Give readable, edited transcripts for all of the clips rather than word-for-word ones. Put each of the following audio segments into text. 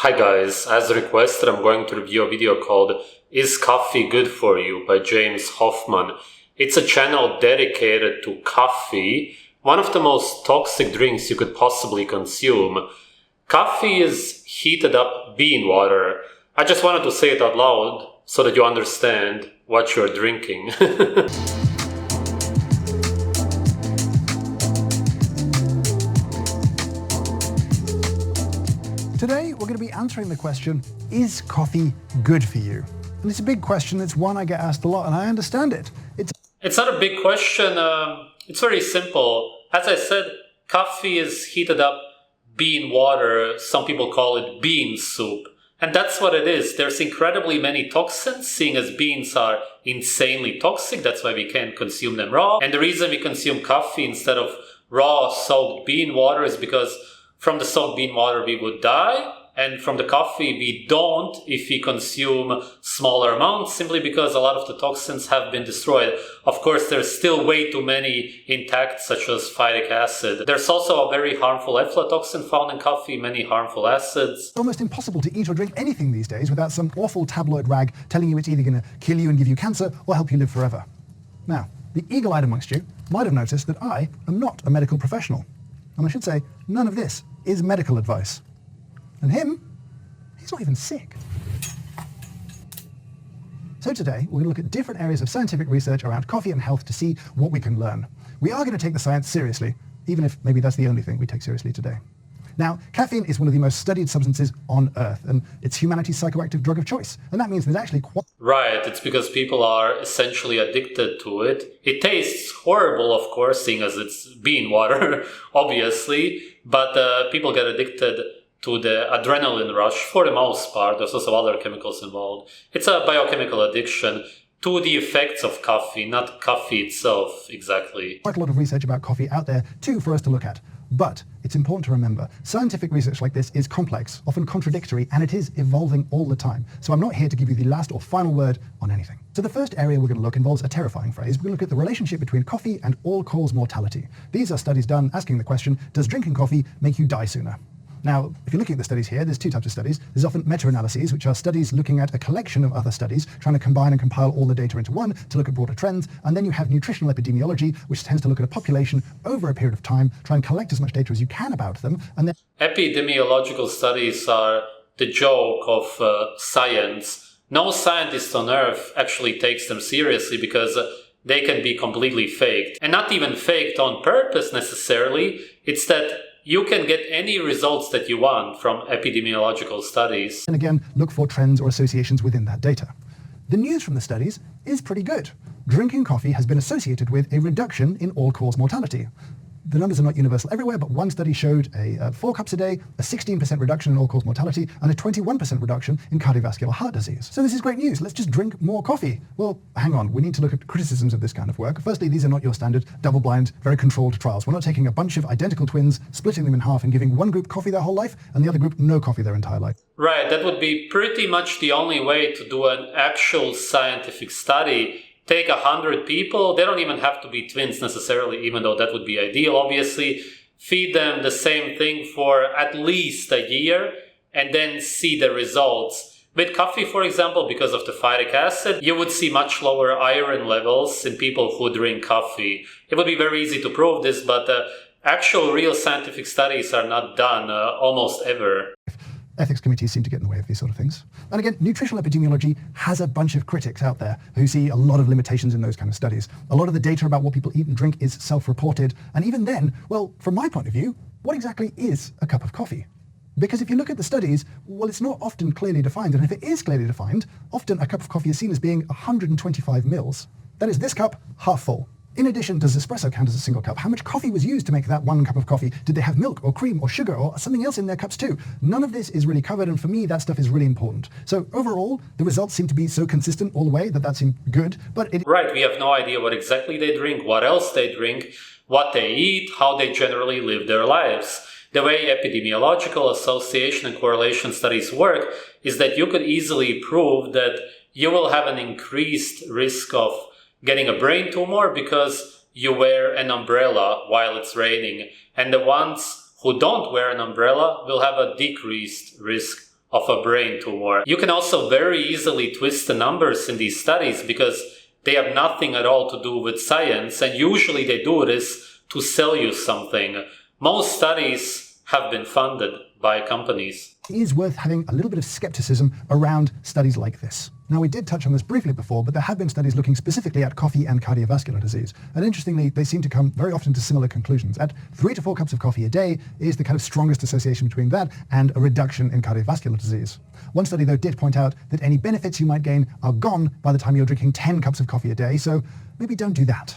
Hi guys, as requested I'm going to review a video called Is Coffee Good For You by James Hoffmann. It's a channel dedicated to coffee, one of the most toxic drinks you could possibly consume. Coffee is heated up bean water. I just wanted to say it out loud so that you understand what you're drinking. Today, we're going to be answering the question, is coffee good for you? And it's a big question. It's one I get asked a lot, and I understand it. It's not a big question. It's very simple. As I said, coffee is heated up bean water. Some people call it bean soup. And that's what it is. There's incredibly many toxins, seeing as beans are insanely toxic. That's why we can't consume them raw. And the reason we consume coffee instead of raw soaked bean water is because from the soaked bean water we would die, and from the coffee we don't if we consume smaller amounts, simply because a lot of the toxins have been destroyed. Of course, there's still way too many intact, such as phytic acid. There's also a very harmful aflatoxin found in coffee, many harmful acids. It's almost impossible to eat or drink anything these days without some awful tabloid rag telling you it's either going to kill you and give you cancer or help you live forever. Now, the eagle-eyed amongst you might have noticed that I am not a medical professional. And I should say, none of this is medical advice. And he's not even sick. So today, we're going to look at different areas of scientific research around coffee and health to see what we can learn. We are going to take the science seriously, even if maybe that's the only thing we take seriously today. Now, caffeine is one of the most studied substances on Earth, and it's humanity's psychoactive drug of choice. And that means there's actually quite... Right, it's because people are essentially addicted to it. It tastes horrible, of course, seeing as it's bean water, obviously, but people get addicted to the adrenaline rush for the most part. There's also other chemicals involved. It's a biochemical addiction to the effects of coffee, not coffee itself exactly. Quite a lot of research about coffee out there, too, for us to look at. But it's important to remember, scientific research like this is complex, often contradictory, and it is evolving all the time. So I'm not here to give you the last or final word on anything. So the first area we're going to look involves a terrifying phrase. We're going to look at the relationship between coffee and all-cause mortality. These are studies done asking the question, does drinking coffee make you die sooner? Now, if you're looking at the studies here, there's two types of studies. There's often meta-analyses, which are studies looking at a collection of other studies, trying to combine and compile all the data into one to look at broader trends. And then you have nutritional epidemiology, which tends to look at a population over a period of time, try and collect as much data as you can about them. And then epidemiological studies are the joke of science. No scientist on Earth actually takes them seriously because they can be completely faked. And not even faked on purpose necessarily. It's that you can get any results that you want from epidemiological studies. And again, look for trends or associations within that data. The news from the studies is pretty good. Drinking coffee has been associated with a reduction in all-cause mortality. The numbers are not universal everywhere, but one study showed 4 cups a day, a 16% reduction in all-cause mortality, and a 21% reduction in cardiovascular heart disease. So this is great news. Let's just drink more coffee. Well, hang on. We need to look at criticisms of this kind of work. Firstly, these are not your standard double-blind, very controlled trials. We're not taking a bunch of identical twins, splitting them in half, and giving one group coffee their whole life, and the other group no coffee their entire life. Right. That would be pretty much the only way to do an actual scientific study. Take 100 people, they don't even have to be twins necessarily, even though that would be ideal, obviously. Feed them the same thing for at least a year, and then see the results. With coffee, for example, because of the phytic acid, you would see much lower iron levels in people who drink coffee. It would be very easy to prove this, but actual real scientific studies are not done almost ever. Ethics committees seem to get in the way of these sort of things. And again, nutritional epidemiology has a bunch of critics out there who see a lot of limitations in those kind of studies. A lot of the data about what people eat and drink is self-reported. And even then, well, from my point of view, what exactly is a cup of coffee? Because if you look at the studies, well, it's not often clearly defined. And if it is clearly defined, often a cup of coffee is seen as being 125 mils. That is this cup, half full. In addition, does espresso count as a single cup? How much coffee was used to make that one cup of coffee? Did they have milk or cream or sugar or something else in their cups too? None of this is really covered, and for me, that stuff is really important. So overall, the results seem to be so consistent all the way that seemed good, but Right, we have no idea what exactly they drink, what else they drink, what they eat, how they generally live their lives. The way epidemiological association and correlation studies work is that you could easily prove that you will have an increased risk of getting a brain tumor because you wear an umbrella while it's raining, and the ones who don't wear an umbrella will have a decreased risk of a brain tumor. You can also very easily twist the numbers in these studies because they have nothing at all to do with science, and usually they do this to sell you something. Most studies have been funded by companies. It is worth having a little bit of skepticism around studies like this. Now, we did touch on this briefly before, but there have been studies looking specifically at coffee and cardiovascular disease. And interestingly, they seem to come very often to similar conclusions. At 3 to 4 cups of coffee a day is the kind of strongest association between that and a reduction in cardiovascular disease. One study, though, did point out that any benefits you might gain are gone by the time you're drinking 10 cups of coffee a day, so maybe don't do that.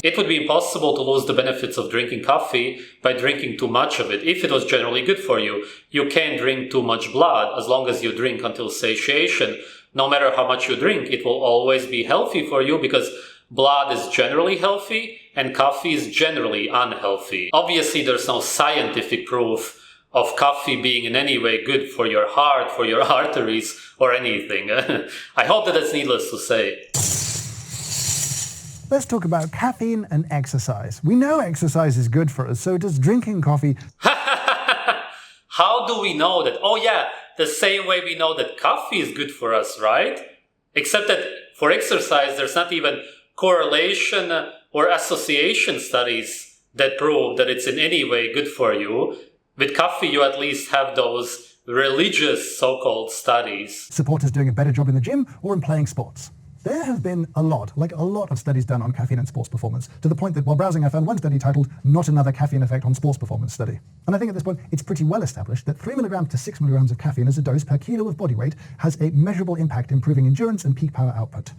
It would be impossible to lose the benefits of drinking coffee by drinking too much of it, if it was generally good for you. You can't drink too much blood as long as you drink until satiation. No matter how much you drink, it will always be healthy for you because blood is generally healthy and coffee is generally unhealthy. Obviously, there's no scientific proof of coffee being in any way good for your heart, for your arteries, or anything. I hope that that's needless to say. Let's talk about caffeine and exercise. We know exercise is good for us, so does drinking coffee. How do we know that? Oh yeah, the same way we know that coffee is good for us, right? Except that for exercise, there's not even correlation or association studies that prove that it's in any way good for you. With coffee, you at least have those religious so-called studies. Supporters doing a better job in the gym or in playing sports. There have been a lot of studies done on caffeine and sports performance, to the point that while browsing I found one study titled "Not Another Caffeine Effect on Sports Performance Study." And I think at this point it's pretty well established that 3 milligrams to 6 milligrams of caffeine as a dose per kilo of body weight has a measurable impact improving endurance and peak power output.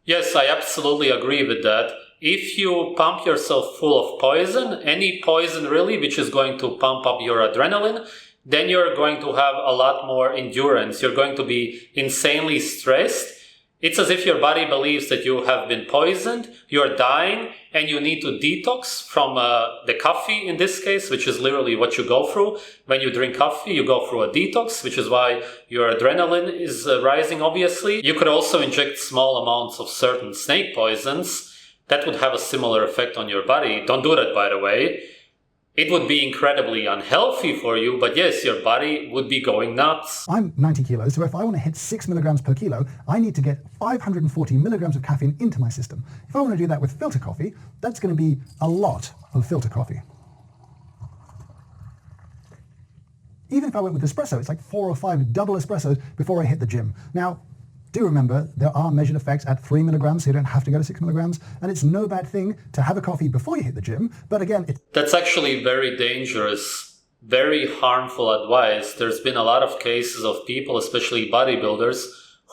Yes, I absolutely agree with that. If you pump yourself full of poison, any poison really, which is going to pump up your adrenaline, then you're going to have a lot more endurance. You're going to be insanely stressed. It's as if your body believes that you have been poisoned, you're dying, and you need to detox from the coffee in this case, which is literally what you go through. When you drink coffee, you go through a detox, which is why your adrenaline is rising, obviously. You could also inject small amounts of certain snake poisons. That would have a similar effect on your body. Don't do that, by the way. It would be incredibly unhealthy for you, but yes, your body would be going nuts. I'm 90 kilos, so if I want to hit 6 milligrams per kilo, I need to get 540 milligrams of caffeine into my system. If I want to do that with filter coffee, that's going to be a lot of filter coffee. Even if I went with espresso, it's like 4 or 5 double espressos before I hit the gym. Now, do remember, there are measured effects at 3 milligrams, so you don't have to go to 6 milligrams, and it's no bad thing to have a coffee before you hit the gym, but again... That's actually very dangerous, very harmful advice. There's been a lot of cases of people, especially bodybuilders,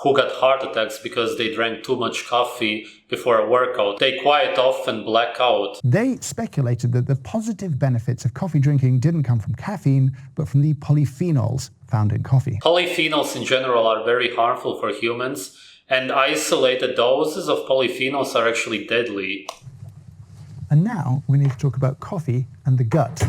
who got heart attacks because they drank too much coffee before a workout. They quiet off and black out. They speculated that the positive benefits of coffee drinking didn't come from caffeine, but from the polyphenols found in coffee. Polyphenols in general are very harmful for humans, and isolated doses of polyphenols are actually deadly. And now we need to talk about coffee and the gut.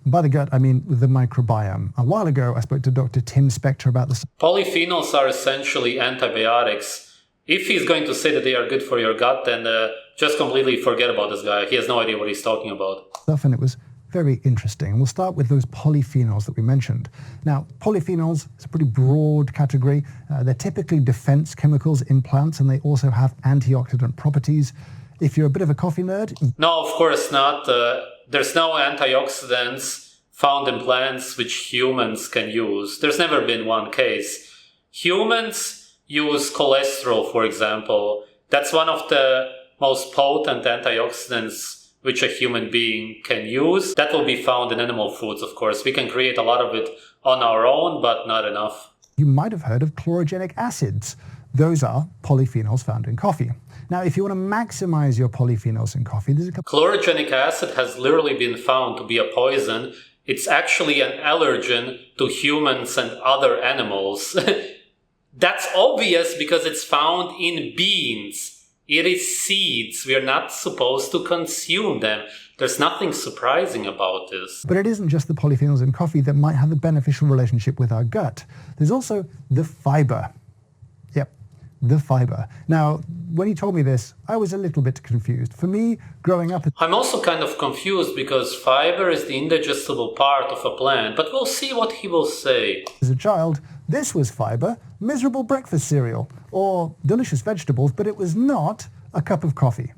By the gut, I mean the microbiome. A while ago, I spoke to Dr. Tim Spector about this. Polyphenols are essentially antibiotics. If he's going to say that they are good for your gut, then just completely forget about this guy. He has no idea what he's talking about. And it was very interesting. We'll start with those polyphenols that we mentioned. Now, polyphenols is a pretty broad category. They're typically defense chemicals in plants, and they also have antioxidant properties. If you're a bit of a coffee nerd... No, of course not. There's no antioxidants found in plants which humans can use. There's never been one case. Humans use cholesterol, for example. That's one of the most potent antioxidants which a human being can use. That will be found in animal foods, of course. We can create a lot of it on our own, but not enough. You might have heard of chlorogenic acids. Those are polyphenols found in coffee. Now, if you want to maximize your polyphenols in coffee, there's a couple... Chlorogenic acid has literally been found to be a poison. It's actually an allergen to humans and other animals. That's obvious because it's found in beans. It is seeds. We are not supposed to consume them. There's nothing surprising about this. But it isn't just the polyphenols in coffee that might have a beneficial relationship with our gut. There's also the fiber. Yep, the fiber. Now, when he told me this, I was a little bit confused. For me, growing up... I'm also kind of confused because fiber is the indigestible part of a plant, but we'll see what he will say. As a child, this was fiber, miserable breakfast cereal, or delicious vegetables, but it was not a cup of coffee.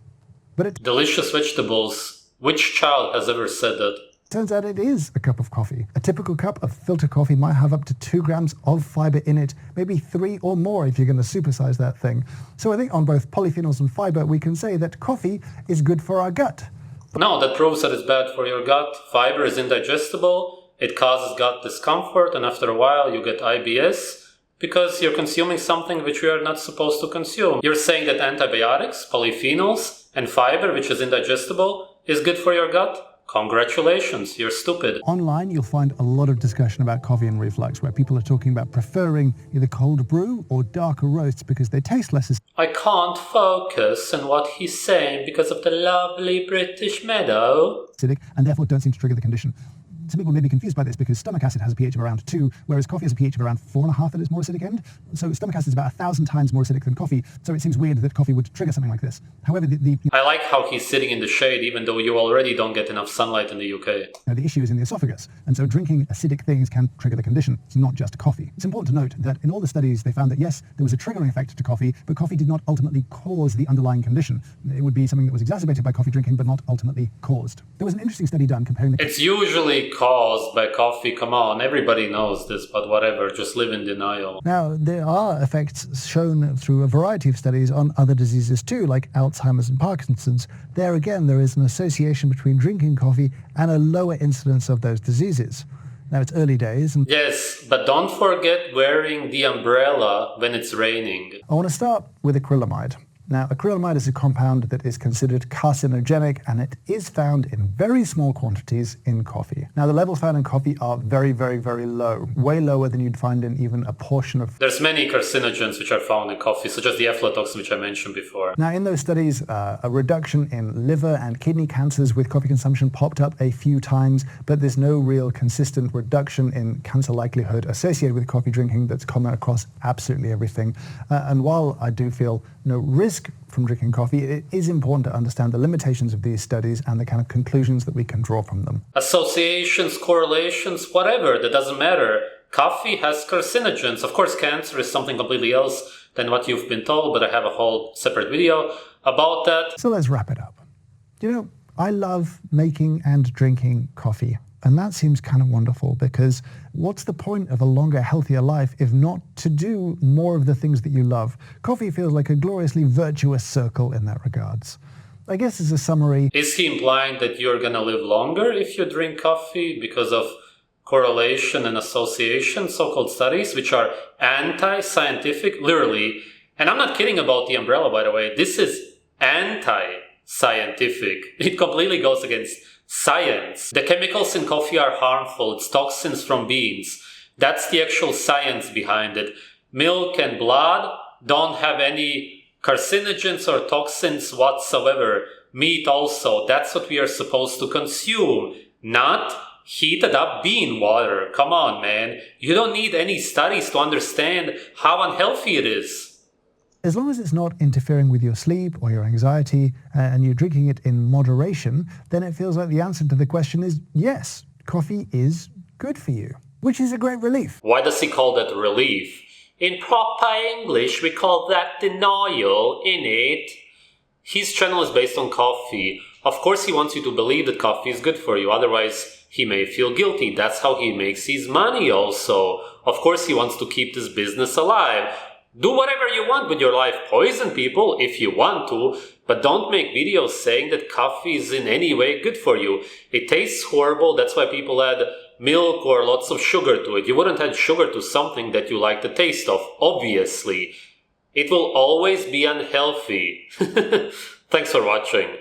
Delicious vegetables. Which child has ever said that? Turns out it is a cup of coffee. A typical cup of filter coffee might have up to 2 grams of fiber in it, maybe 3 or more if you're going to supersize that thing. So I think on both polyphenols and fiber, we can say that coffee is good for our gut. No, that proves that it's bad for your gut. Fiber is indigestible, it causes gut discomfort, and after a while you get IBS because you're consuming something which we are not supposed to consume. You're saying that antibiotics, polyphenols, and fiber, which is indigestible, is good for your gut? Congratulations, you're stupid. Online, you'll find a lot of discussion about coffee and reflux, where people are talking about preferring either cold brew or darker roasts because they taste less acidic. I can't focus on what he's saying because of the lovely British meadow. And therefore don't seem to trigger the condition. Some people may be confused by this because stomach acid has a pH of around 2, whereas coffee has a pH of around 4.5 at its more acidic end. So stomach acid is about 1,000 times more acidic than coffee, so it seems weird that coffee would trigger something like this. However, I like how he's sitting in the shade even though you already don't get enough sunlight in the UK. The issue is in the esophagus, and so drinking acidic things can trigger the condition. It's not just coffee. It's important to note that in all the studies they found that yes, there was a triggering effect to coffee, but coffee did not ultimately cause the underlying condition. It would be something that was exacerbated by coffee drinking, but not ultimately caused. There was an interesting study done comparing It's usually caused by coffee, come on, everybody knows this, but whatever, just live in denial. Now, there are effects shown through a variety of studies on other diseases too, like Alzheimer's and Parkinson's. There again, there is an association between drinking coffee and a lower incidence of those diseases. Now, it's early days. Yes, but don't forget wearing the umbrella when it's raining. I want to start with acrylamide. Now, acrylamide is a compound that is considered carcinogenic, and it is found in very small quantities in coffee. Now, the levels found in coffee are very, very, very low, way lower than you'd find in even a portion of... There's many carcinogens which are found in coffee, such as the aflatoxin, which I mentioned before. Now, in those studies, a reduction in liver and kidney cancers with coffee consumption popped up a few times, but there's no real consistent reduction in cancer likelihood associated with coffee drinking that's common across absolutely everything. And while I do feel no risk from drinking coffee, it is important to understand the limitations of these studies and the kind of conclusions that we can draw from them. Associations, correlations, whatever, that doesn't matter. Coffee has carcinogens. Of course, cancer is something completely else than what you've been told, but I have a whole separate video about that. So let's wrap it up. You know, I love making and drinking coffee. And that seems kind of wonderful because what's the point of a longer, healthier life if not to do more of the things that you love? Coffee feels like a gloriously virtuous circle in that regards. I guess as a summary... Is he implying that you're going to live longer if you drink coffee because of correlation and association, so-called studies, which are anti-scientific, literally? And I'm not kidding about the umbrella, by the way. This is anti-scientific. It completely goes against science. The chemicals in coffee are harmful. It's toxins from beans. That's the actual science behind it. Milk and blood don't have any carcinogens or toxins whatsoever. Meat also. That's what we are supposed to consume, not heated up bean water. Come on, man. You don't need any studies to understand how unhealthy it is. As long as it's not interfering with your sleep or your anxiety and you're drinking it in moderation, then it feels like the answer to the question is yes, coffee is good for you, which is a great relief. Why does he call that relief? In proper English, we call that denial, innit? His channel is based on coffee. Of course he wants you to believe that coffee is good for you, otherwise he may feel guilty. That's how he makes his money also. Of course he wants to keep this business alive. Do whatever you want with your life. Poison people if you want to, but don't make videos saying that coffee is in any way good for you. It tastes horrible, that's why people add milk or lots of sugar to it. You wouldn't add sugar to something that you like the taste of, obviously. It will always be unhealthy. Thanks for watching.